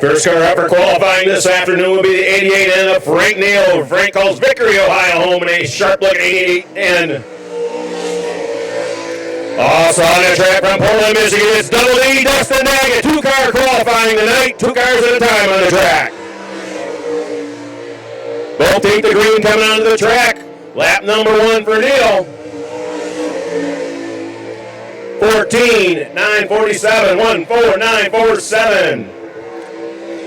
First car up for qualifying this afternoon will be the 88 N of Frank Neal. Frank calls Vickery, Ohio home in a sharp-looking 88 N. Also on the track from Portland, Michigan, it's Double D, Dustin Daggett. Two-car qualifying tonight, 2 cars at a time on the track. Both take the green coming onto the track. Lap number 1 for Neal. 14:9:47, 1:49:47.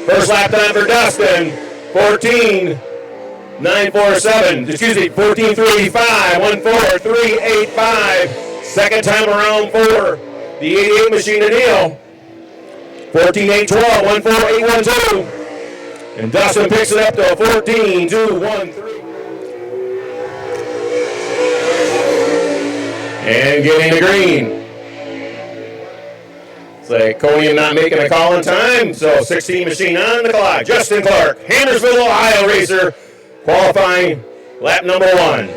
First lap time for Dustin, 14:9:47. 14:385, 1:43:85. Second time around for the 88 machine to Neal. 14:8:12, 1:48:12. And Dustin picks it up to 14:2:13. And getting the green. It's like Cody not making a call in time, so 16 machine on the clock. Justin Clark, Hammersville, Ohio racer, qualifying lap number 1.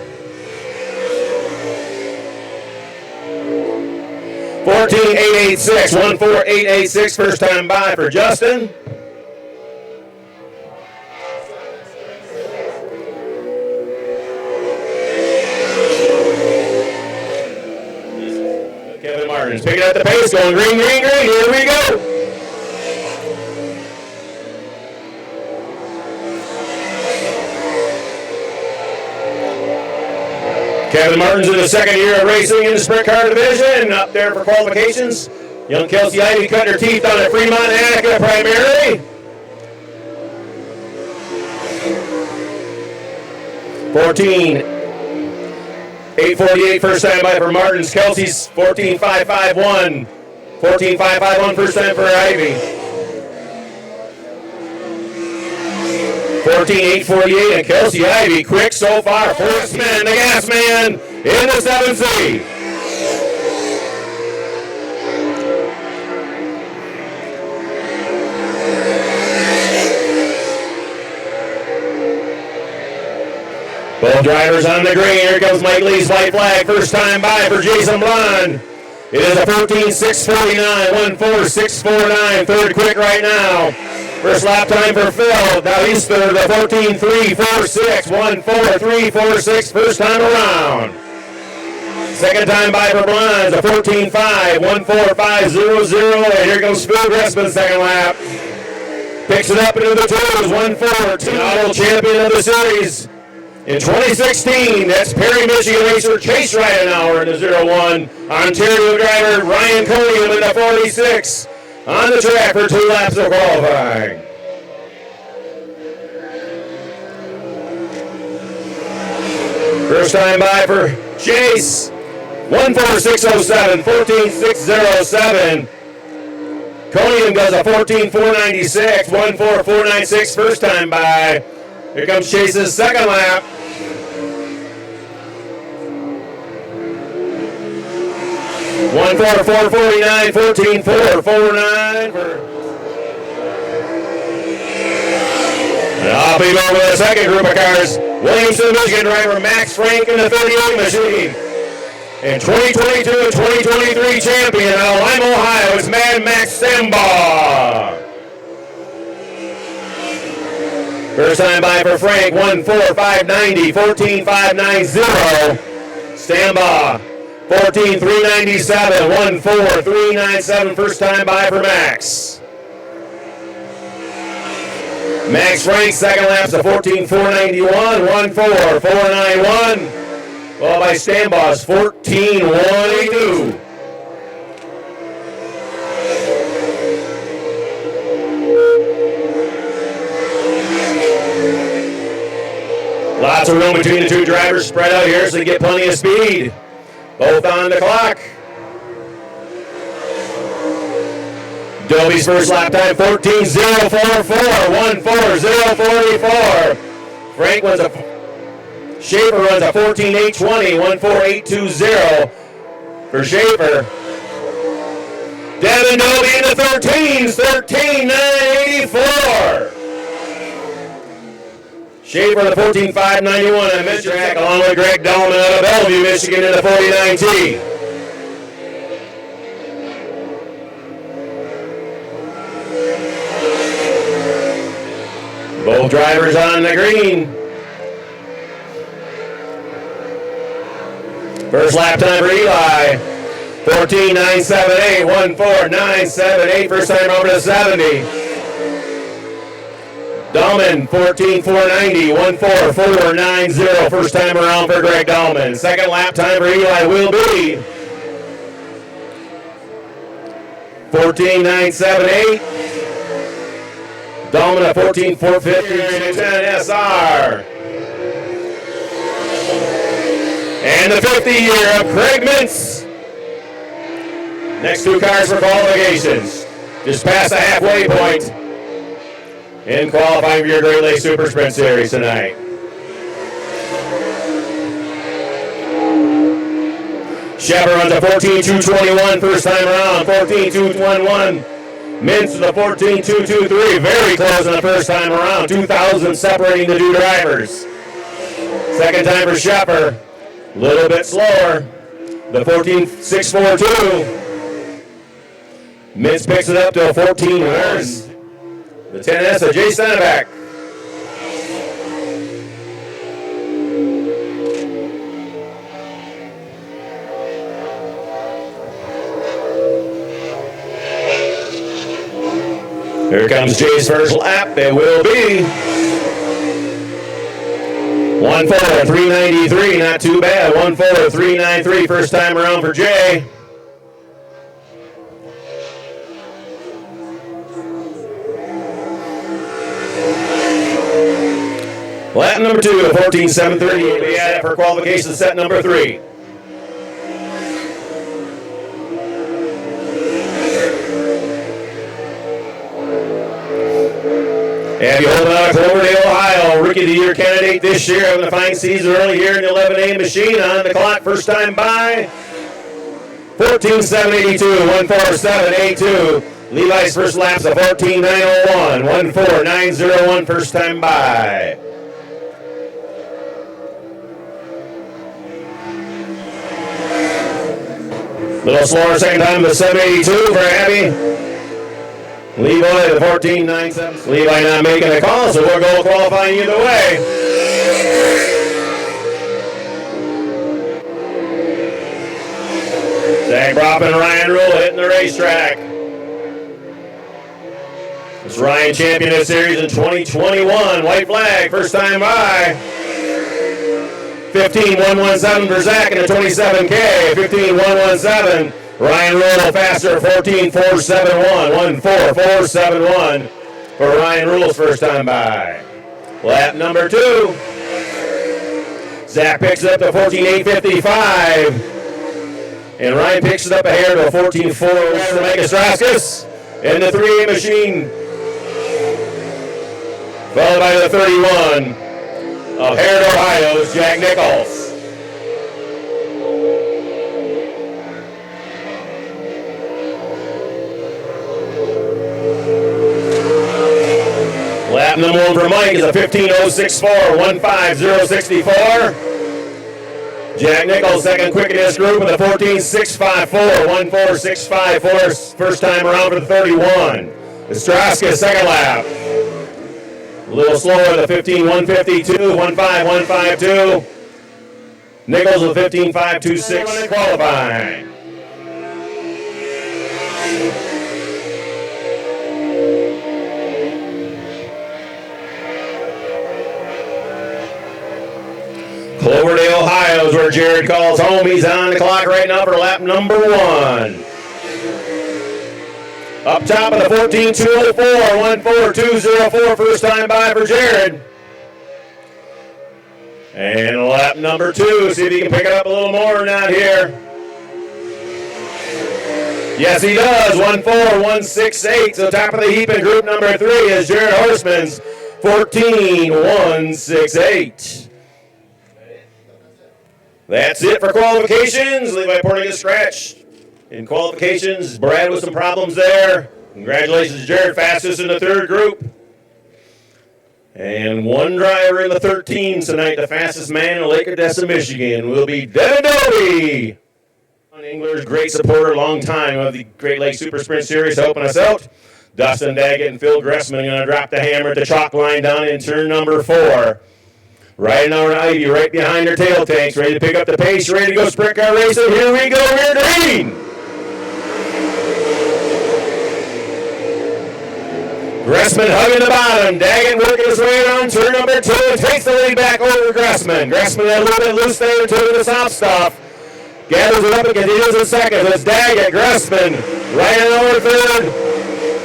14:886, 1:48:86, first time by for Justin. Kevin Martin's picking up the pace, going green, green, green. Here we go. Kevin Martin's in the second year of racing in the sprint car division, up there for qualifications. Young Kelsey Ivy cutting her teeth on at Fremont and Attica primarily. 14:848 first time by for Martins. Kelsey's 14:551. 14:551 first time for Ivy. 14:848 and Kelsey Ivy quick so far. First man, the gas man in the 7C. Both drivers on the green. Here comes Mike Lee's white flag. First time by for Jason Blond. It is a 14:649, 1:46:49. Third quick right now. First lap time for Phil. Now he's third, the 14:346, 1:43:46. First time around. Second time by for Blonds, a 14:5, 1:45:00. And here comes Phil Gressman, second lap. Picks it up into the twos, 1:4. Auto champion of the series. In 2016, that's Perry, Michigan racer Chase Ridenauer in the 01. Ontario driver Ryan Conium in the 46. On the track for 2 laps of qualifying. First time by for Chase, 1:46:07, 14:6:07. Conium does a 14:496, 1:44:96 first time by. Here comes Chase's second lap. One 4:49, 14:4:49 for. And I'll be over the second group of cars. Williamson, Michigan driver Max Frank in the 38 machine. And 2022 and 2023 champion out of Lima, Ohio is Mad Max Stambaugh. First time by for Frank, 1:45:90, 14:590. Stambaugh. 14:397, 1:43:97. First time by for Max. Max Frank, second lap's a 14:491, 1:44:91. Well, by Stambaugh's 14:182. Lots of room between the two drivers spread out here so they get plenty of speed. Both on the clock. Dobie's first lap time, 14:044, 1:40:44. Frank runs a, Schaefer runs a 14:820, 1:48:20 for Schaefer. Devin Dobie in the 13s, 13:984. Schaefer the 14:591 on mid-track, along with Greg Dahlman out of Bellevue, Michigan in the 49T. Both drivers on the green. First lap time for Eli. 14.978, 14.978. First time over the 70. Dahlman, 14.490, 14.490. First time around for Greg Dahlman. Second lap time for Eli will be 14.978. Dahlman at 14.450. 10 SR. And the 50 year of Craig Mintz. Next two cars for qualifications. Just past the halfway point in qualifying for your Great Lakes Super Sprint Series tonight. Shepard runs a 14.221 first time around. 14.211. Mintz with a 14.223. Very close in the first time around. 2,000 separating the two drivers. Second time for Shepard. A little bit slower. The 14.642. Mintz picks it up to a 14.1. The 10S of Jay Stennebeck. Here comes Jay's first lap. It will be 1.4.393. Not too bad. 1.4.393 first time around for Jay. Lap number 2 at 14.730 will be at it for qualification set number 3. Abby Holden out of Cloverdale, Ohio. Rookie of the Year candidate this year, having a fine season early here in the 11A machine. On the clock, first time by 14.782, 1.4782. Levi's first lap's a 14.901, 1.4901 first time by. Little slower second time, the 782 for Abby. Levi, the 14.97. Levi not making a call, so we'll go qualifying either way. Zach Bropp and Ryan Rule hitting the racetrack. This Ryan champion of the series in 2021. White flag, first time by. 15.117 for Zach in the 27K. 15.117. Ryan Rule faster, 14.471. 1.4471 for Ryan Rule's first time by. Lap number 2. Zach picks it up to 14.855. And Ryan picks it up a hair to a 14.4 for Megas Raskus in the 3A machine. Followed by the 31 of Herod, Ohio's Jack Nichols. Lap number 1 for Mike is a 15.064, 1.5064. Jack Nichols, second quick in this group with a 14.654, 1.4654, first time around for the 31. Ostrowski, second lap. A little slower, the 15.152, 1.5152. Nichols with 15.526 qualifying. Cloverdale, Ohio is where Jared calls home. He's on the clock right now for lap number 1. Up top of the 14.204, 1.4204, first time by for Jared. And lap number 2, see if he can pick it up a little more or not here. Yes, he does, 1.4168. So top of the heap in group number 3 is Jared Horstman's 14.168. That's it for qualifications. Levi Porting is scratched. In qualifications, Brad with some problems there. Congratulations to Jared, fastest in the 3rd group. And one driver in the 13s tonight, the fastest man in Lake Odessa, Michigan, will be Devin Dobie. Engler's great supporter, long time of the Great Lakes Super Sprint Series, helping us out. Dustin Daggett and Phil Gressman going to drop the hammer at the chalk line down in turn number 4. Riding on Ivy right behind their tail tanks, ready to pick up the pace, ready to go sprint car racing. Here we go, rear green. Gressman hugging the bottom. Daggett working his way around turn number 2 and takes the lead back over Gressman. Gressman a little bit loose there into the soft stuff. Gathers it up and continues in second. It's Daggett, Gressman, right over third.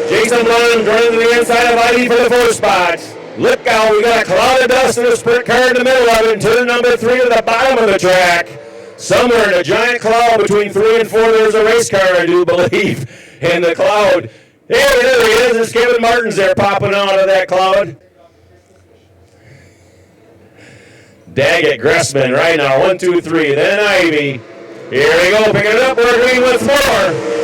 Jason Blund running to the inside of Ivy for the 4th spot. Look out, we got a cloud of dust in a sprint car in the middle of it. And turn number 3 to the bottom of the track. Somewhere in a giant cloud between 3 and 4, there's a race car, I do believe. In the cloud. There he is. There's Kevin Martin's there popping out of that cloud. Daggett, Gressman right now. 1, 2, 3. Then Ivy. Here we go. Picking it up. We're green with 4.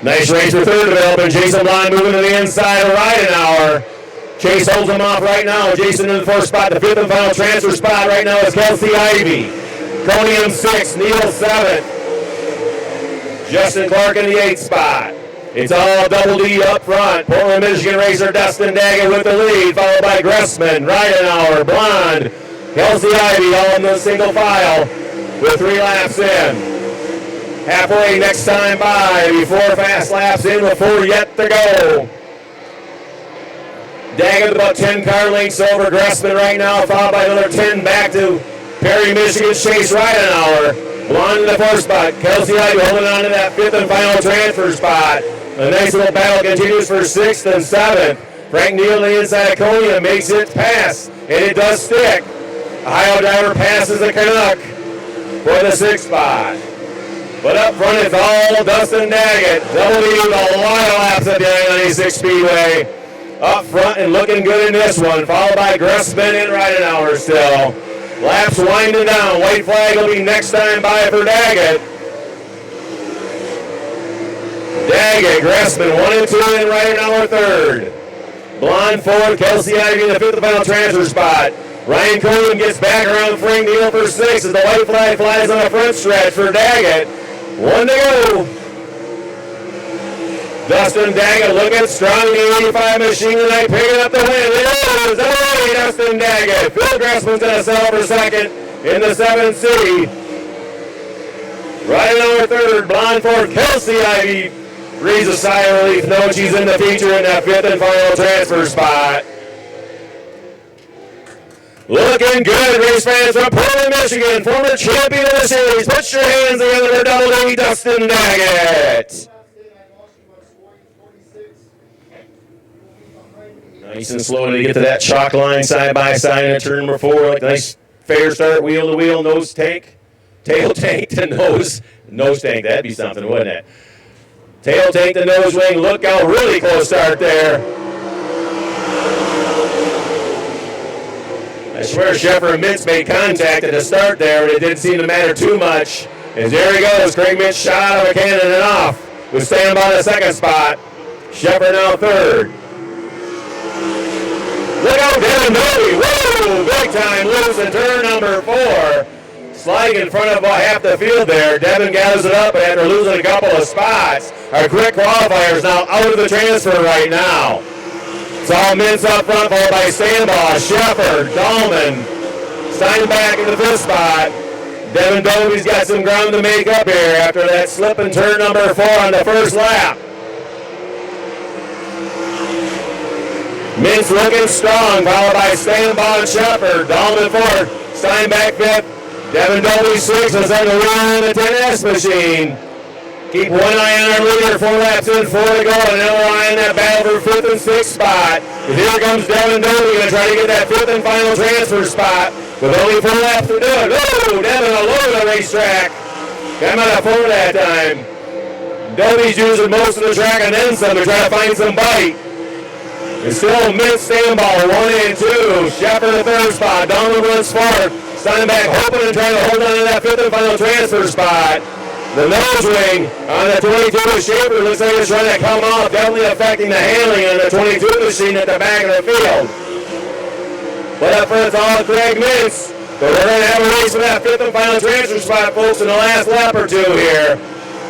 Nice race for third developing. Jason Blond moving to the inside of Ridenauer. Chase holds him off right now. Jason in the 4th spot. The 5th and final transfer spot right now is Kelsey Ivy. Conium 6th. Neil 7th. Justin Clark in the 8th spot. It's all double D up front. Portland, Michigan racer Dustin Daggett with the lead, followed by Gressman, Ridenauer, Blond, Kelsey Ivy all in the single file with 3 laps in. Halfway next time by, before fast laps in with 4 yet to go. Daggett about 10 car lengths over Gressman right now, followed by another 10 back to Perry, Michigan's Chase Ridenauer. Blond in the 4th spot. Kelsey Ivy holding on to that 5th and final transfer spot. A nice little battle continues for 6th and 7th. Frank Neal on the inside of Konya makes it pass, and it does stick. Ohio driver passes the Canuck for the 6th spot. But up front it's all Dustin Daggett. Double D with a lot of laps at the I-96 Speedway. Up front and looking good in this one, followed by Gressman and Ridenauer still. Laps winding down. White flag will be next time by for Daggett. Daggett, Gressman 1 and 2 and Ridenauer 3rd. Blond 4th, Kelsey Ivy in the 5th and final transfer spot. Ryan Coleman gets back around Frank Neal for 6th as the white flag flies on the front stretch for Daggett. 1 to go. Dustin Daggett looking strong in the 85 machine tonight, picking up the win. It is away, Dustin Daggett. Phil Gressman's going to settle for 2nd in the 7C. Ridenauer 3rd, Blond 4th, Kelsey Ivy breathes a sigh of relief, knowing she's in the feature in that 5th and final transfer spot. Looking good, race fans from Portland, Michigan, former champion of the series. Put your hands together for double D, Dustin Daggett. Nice and slow to get to that chalk line side by side in turn number 4. Like a nice fair start, wheel to wheel, nose tank, tail tank to nose. Nose tank, that'd be something, wouldn't it? Tail tank to nose wing, look out, really close start there. I swear Sheffer and Mintz made contact at the start there, but it didn't seem to matter too much. And there he goes, Craig Mintz shot out of a cannon and off. Was staying by the 2nd spot. Sheffer now 3rd. Look out, Devin Noe. Woo! Big time loose in turn number 4. Sliding in front of about half the field there. Devin gathers it up after losing a couple of spots. Our quick qualifiers now out of the transfer right now. It's all Mintz up front, followed by Sandbaugh, Shepard, Dahlman. Steinbach in the 5th spot. Devin Dovey's got some ground to make up here after that slip in turn number 4 on the first lap. Mintz looking strong, followed by Sandbaugh and Shepard. Dahlman 4th, Steinbach 5th. Devin Dovey 6th is on the wheel in the 10S machine. Keep one eye on our leader, 4 laps in, 4 to go, and another eye on that battle for 5th and 6th spot. And here comes Devin Dovey going to try to get that 5th and final transfer spot with only 4 laps to do it. Oh, Devin all over the racetrack. Got him out of 4 that time. Dovey's using most of the track and then some to try to find some bite. It's still Mintz Sandball, 1 and 2. Shepard the 3rd spot. Donald runs 4th. Steinbach hoping and trying to hold on to that 5th and final transfer spot. The nose ring on the 22 of Schaefer looks like it's trying to come off, definitely affecting the handling on the 22 machine at the back of the field. But up front, it's all Craig Mintz. But we're going to have a race for that 5th and final transfer spot, folks, in the last lap or 2 here.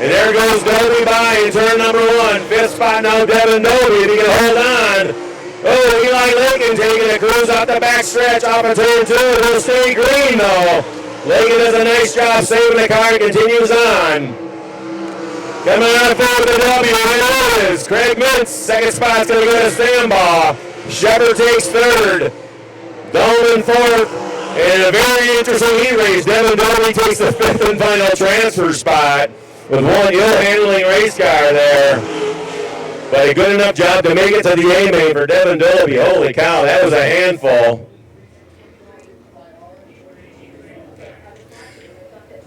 And there goes Dobie by in turn number 1. Fifth spot now, Devin Dobie, if he can hold on. Oh, Eli Lakin taking a cruise off the backstretch off of turn 2. It'll stay green, though. Lakin does a nice job saving the car and continues on. Coming on forward with the W, there it is. Craig Mintz, second spot's going to go to Stambaugh. Shepard takes third. Dolman fourth. And a very interesting heat race. Devin Dobie takes the fifth and final transfer spot with one ill-handling race car there. But a good enough job to make it to the A-main for Devin Dobie. Holy cow, that was a handful.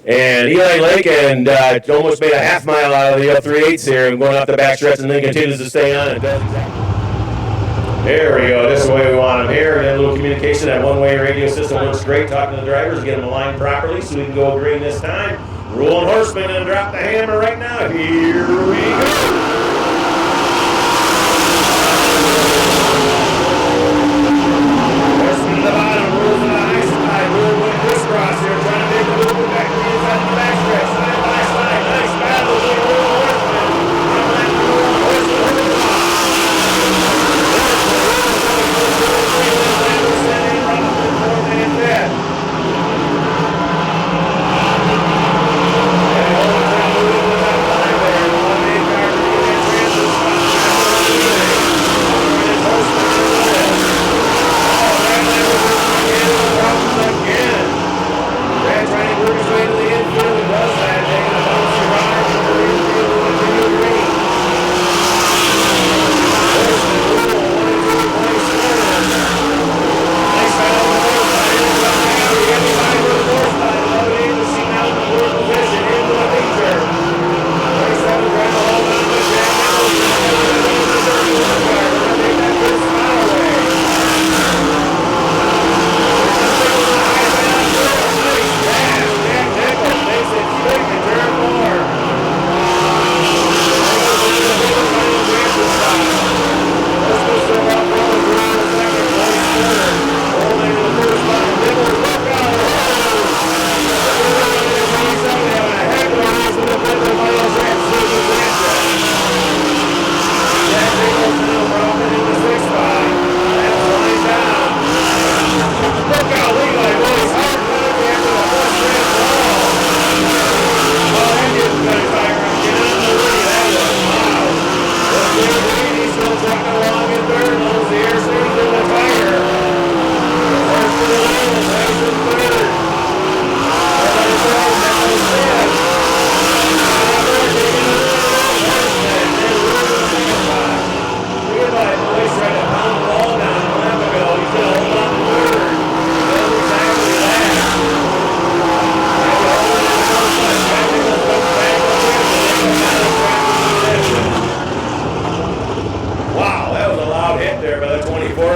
And Eli Lakin almost made a half mile out of the 3/8 here and going off the backstretch and then continues to stay on. There we go. This is the way we want them here. And that little communication, that one-way radio system works great. Talking to the drivers, get them aligned properly so we can go green this time. Ruling Horseman and drop the hammer right now. Here we go. Horseman to the bottom, rules to the high side. Rule with crisscross here, trying to make the move back to the inside of the backstretch. Side by side. Nice battle with Ruling Horseman.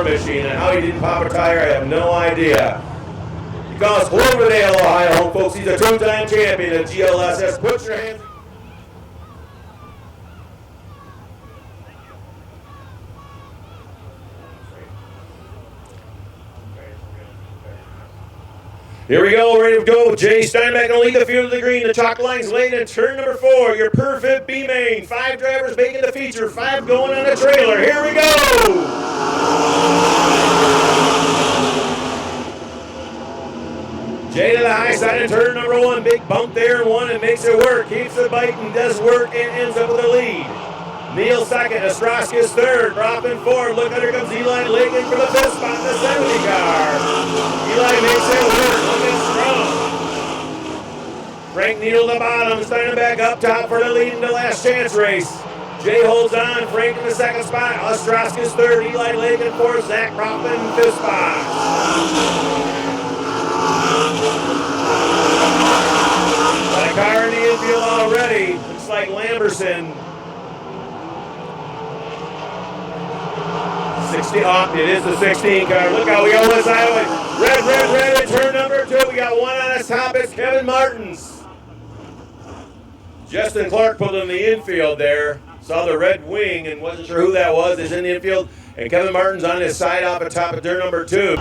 Machine, and how he didn't pop a tire, I have no idea. Because Cloverdale, Ohio, home folks, he's a two-time champion of GLSS. Put your hands. Here we go, ready to go. Jay Steinbeck going to lead the field to the green. The chalk line's laid in turn number 4. Your perfect B-main. 5 drivers making the feature. 5 going on the trailer. Here we go. Jay to the high side in turn number 1. Big bump there in 1 and makes it work. Keeps the bite and does work and ends up with the lead. Neil second. Ostrowski's third. Dropping forward. Look, here comes Eli Lakin for the 5th spot in the 70 car. Eli makes it work. Looking strong. Frank Needle to the bottom. Steinbeck up top for the lead in the last chance race. Jay holds on. Frank in the 2nd spot. Ostrowski's 3rd. Eli Lakin 4th. Zach Rothman 5th spot. Got a car in the infield already. Looks like Lamberson. 60 off. It is the 16 car. Look how we go this highway. Red in turn number 2. We got one on his top. It's Kevin Martins. Justin Clark pulled in the infield there. Saw the red wing and wasn't sure who that was. It's in the infield. And Kevin Martins on his side off the top of turn number 2.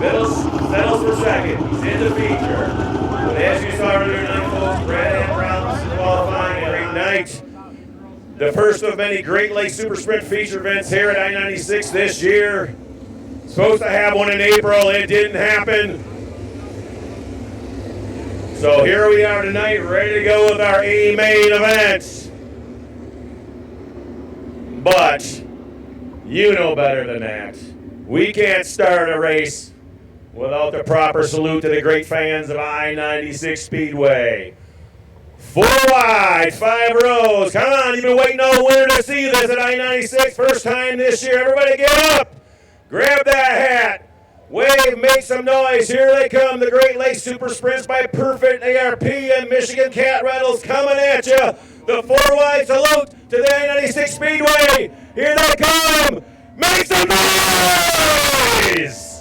Settles for second. He's in the feature. But as you saw earlier tonight, folks, Brad had problems qualifying. A great night. The first of many Great Lakes Super Sprint feature events here at I-96 this year. Supposed to have one in April. It didn't happen. So here we are tonight, ready to go with our A main event. But you know better than that. We can't start a race without the proper salute to the great fans of I-96 Speedway. 4 wide, 5 rows. Come on, you've been waiting all winter to see this at I-96. First time this year. Everybody get up. Grab that hat. Wave, make some noise. Here they come, the Great Lakes Super Sprints by Perfect ARP and Michigan Cat Rattles coming at you. The 4 wide salute to the I-96 Speedway. Here they come. Make some noise!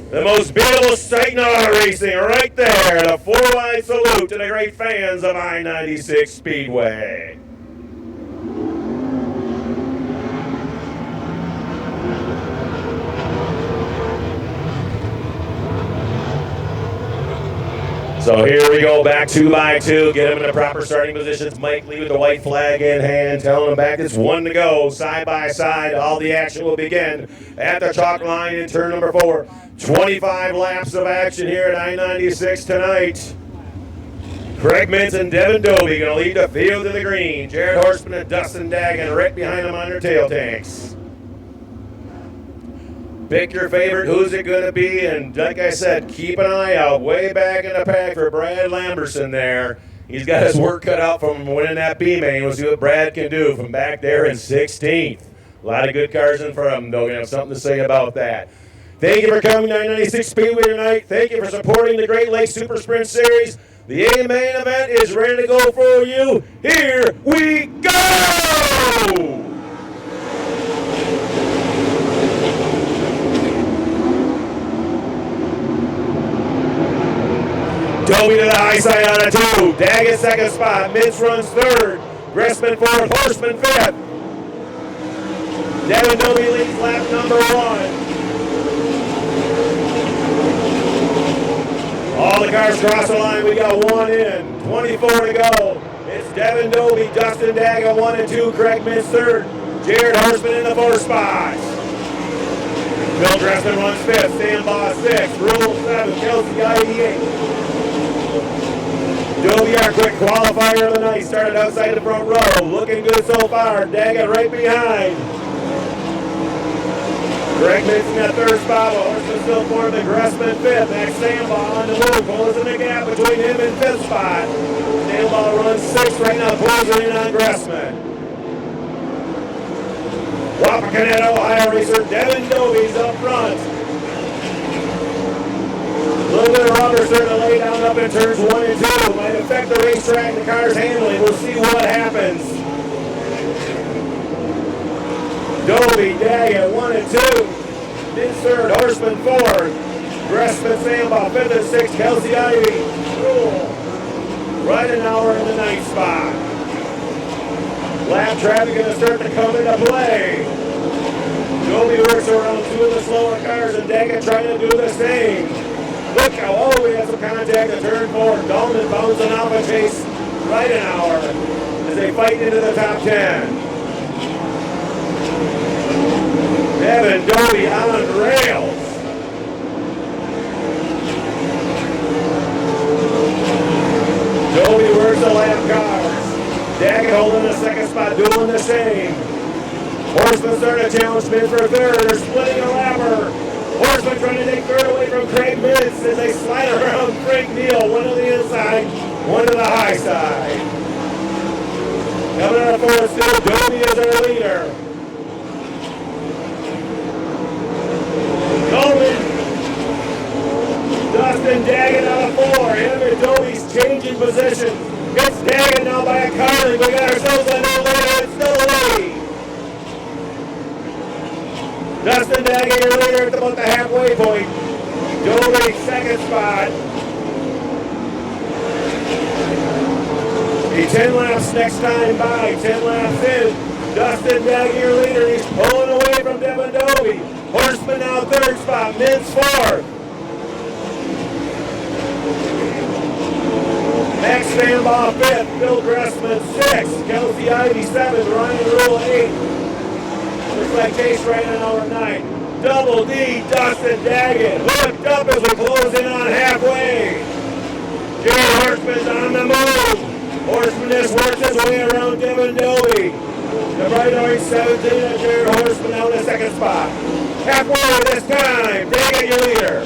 The most beautiful sight in auto racing right there. The 4 wide salute to the great fans of I-96 Speedway. So here we go, back 2 by 2. Get them in the proper starting positions. Mike Lee with the white flag in hand, telling them back it's 1 to go. Side by side, all the action will begin at the chalk line in turn number 4. 25 laps of action here at I-96 tonight. Craig Mintz and Devin Dobie going to lead the field to the green. Jared Horseman and Dustin Dagan right behind them on their tail tanks. Pick your favorite, who's it going to be, and like I said, keep an eye out way back in the pack for Brad Lamberson there. He's got his work cut out from winning that B-main. We'll see what Brad can do from back there in 16th. A lot of good cars in front of him, though. We're going to have something to say about that. Thank you for coming to I-96 Speedway tonight. Thank you for supporting the Great Lakes Super Sprint Series. The A main event is ready to go for you. Here we go! Dobie to the high side on a 2. Daggett second spot. Mintz runs 3rd. Gressman 4th. Horseman 5th. Devin Dobie leads lap number 1. All the cars cross the line. We got 1 in. 24 to go. It's Devin Dobie, Dustin Daggett 1 and 2. Craig Mintz 3rd. Jared Horseman in the 4th spot. Bill Gressman runs 5th. Stan Boss 6th. Rule 7. Kelsey Guy 8. Dobie, our quick qualifier of the night, started outside the front row. Looking good so far. Daggett right behind. Greg Mintz in that 3rd spot. Horseman still 4th and Gressman 5th. Max Sandball on the move. Pulls in the gap between him and 5th spot. Sandball runs 6th right now. Pulls it in on Gressman. Wapakoneta, Ohio racer Devin Dobie's up front. A little bit of rubber starting to lay down up in turns 1 and 2. Might affect the racetrack and the car's handling. We'll see what happens. Dobie, Daggett 1 and 2. Mintz 3rd, Horseman 4th. Gressman, Sandball 5th and 6th. Kelsey Ivy, Rule. Right an hour in the 9th spot. Lap traffic going to start to come into play. Dobie works around 2 of the slower cars and Daggett trying to do the same. Look how, we have some contact at turn 4. Dahlman bouncing off a chase right an hour as they fight into the top 10. Devin Dobie on rails. Dobie works the lap cars. Daggett holding the 2nd spot, doing the same. Horseman starting to challenge Mintz for 3rd. They're splitting a lapper. Horseman trying to take 3rd away from Craig Mintz as they slide around Frank Neal. 1 to the inside, 1 to the high side. Coming out of 4th still, Dobie is our leader. Coleman, Dustin Daggett on a 4. Him and Dobie's changing position. Gets Daggett now by a car. We got ourselves a new leader. It's still a lead. Dustin Daggett, your leader at about the halfway point. Dobie, 2nd spot. Be 10 laps next time by. 10 laps in. Dustin Daggett, your leader. He's pulling away from Devin Dobie. spot, Mintz fourth. Max Stambaugh fifth, Bill Gressman sixth, Kelsey Ivy seventh, Ryan Rule eighth. Looks like Chase right on hour 9. Double D, Dustin Daggett, hooked up as we close in on halfway. Jared Horseman's on the move. Horseman just works his way around Devin Doby. The bright orange 17 and Jared Horseman out in the second spot. Halfway this time, Daggett your leader.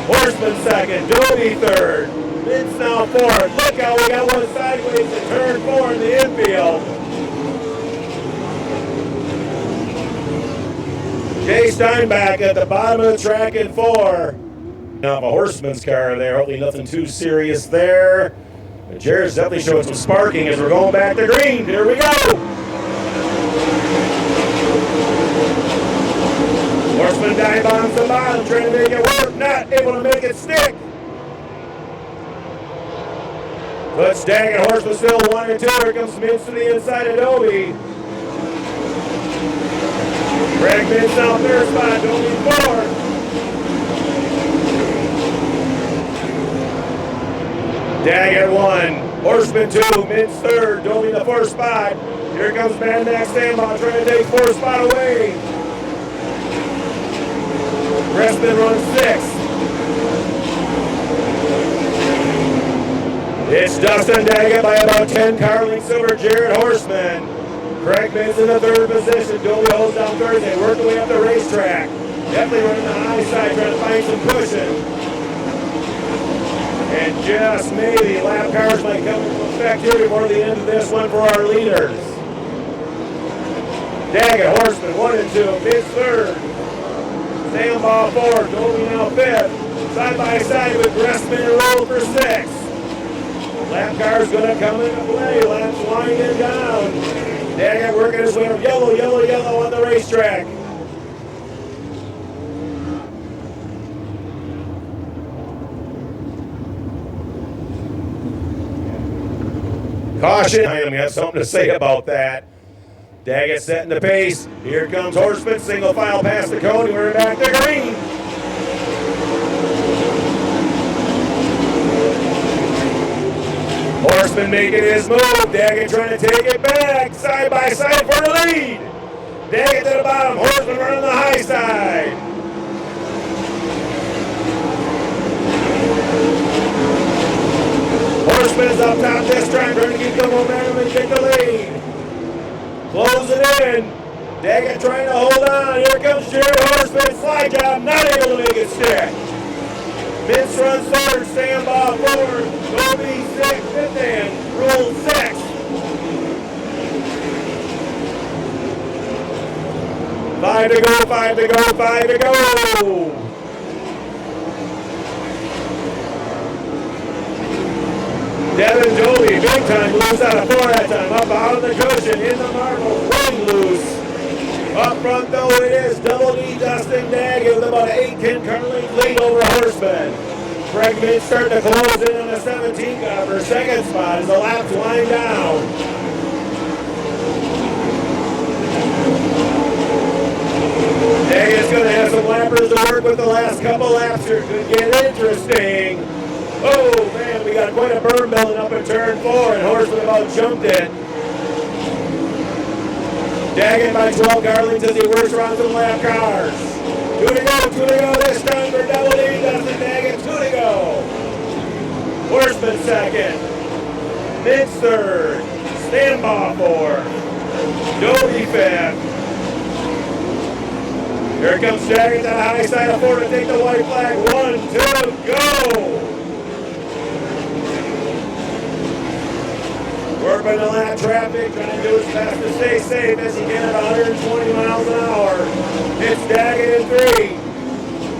Horseman second, Doby third. Mintz now fourth. Look out, we got one sideways to turn 4 in the infield. Jay Steinbach at the bottom of the track in 4. Now a Horseman's car there, hopefully nothing too serious there. But Jared's definitely showing some sparking as we're going back to green. Here we go. Horseman dive bombs the bottom, trying to make it work, not able to make it stick. Puts Daggett, Horseman still 1 and 2. Here comes Mintz to the inside of Doby. Greg Mintz out third spot, Doby fourth. Daggett 1, Horseman 2, Mintz third, Doby the 4th spot. Here comes Mad Max Stambaugh trying to take 4th spot away. Gressman runs 6th. It's Dustin Daggett by about 10 car lengths over Jared Horseman. Craig Mintz in the 3rd position. Doby holds down 3rd. They work their way up the racetrack. Definitely running the high side, trying to find some cushion. And just maybe lap cars might come into effect here before the end of this one for our leaders. Daggett, Horseman 1 and 2. Mintz 3rd. Stambaugh 4th. Doby now 5th. Side by side with Gressman and Roll for 6th. Lap car's going to come into play. Laps winding down. Daggett working his way up. Yellow, yellow, yellow on the racetrack. Caution. I have something to say about that. Daggett setting the pace. Here comes Horseman. Single file past the cone. We're back to green. Horseman making his move. Daggett trying to take it back. Side by side for the lead. Daggett to the bottom. Horseman running the high side. Horseman's up top this time, trying to keep the momentum and get the lead. Close it in. Daggett trying to hold on. Here comes Jared Horseman. Slide job, not able to make it stick. Mintz runs 3rd, Stambaugh 4th, Doby 6th, 5th in, Rule 6th. 5 to go, 5 to go, 5 to go. Devin Doby, big time, loose out of 4 that time. Up out of the cushion, in the marble, running loose. Up front though it is Double D Dustin Daggett with about an 8-10 car length lead over Horseman. Craig Mintz starting to close in on the 17 car for 2nd spot as the laps wind down. Daggett's going to have some lappers to work with the last couple laps here. Could get interesting. Oh man, we got quite a burn building up in turn 4 and Horseman about jumped it. Daggett by 12 car lengths as he works around some lap cars. 2 to go this time for Double D. Dustin Daggett, 2 to go. Horseman 2nd. Mintz 3rd. Stambaugh 4th. Doby 5th. Here comes Daggett to the high side of 4 to take the white flag. 1, 2, go. Working the lap traffic, trying to do his best to stay safe as he can at 120 miles an hour. It's Daggett in 3.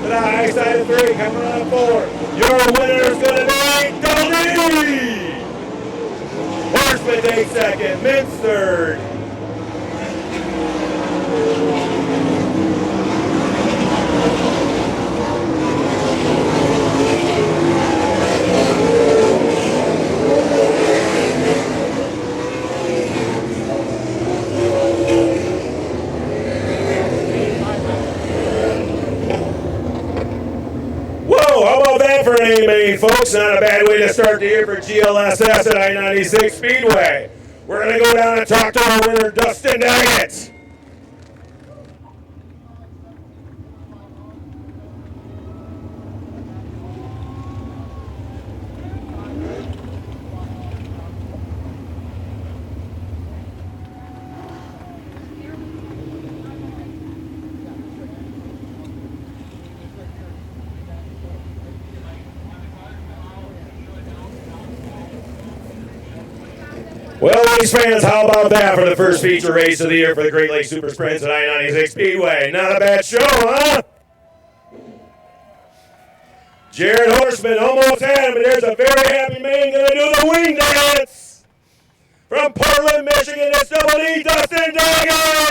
To the high side of 3, coming on 4. Your winner is going to be Double D! Horseman takes 2nd, Mintz 3rd. bang, folks. Not a bad way to start the year for GLSS at I-96 Speedway. We're going to go down and talk to our winner, Dustin Daggett. Well, race fans, how about that for the first feature race of the year for the Great Lakes Super Sprints at I-96 Speedway? Not a bad show, huh? Jared Horseman almost had him, but there's a very happy man going to do the wing dance. From Portland, Michigan, it's Double D, Dustin Daggett.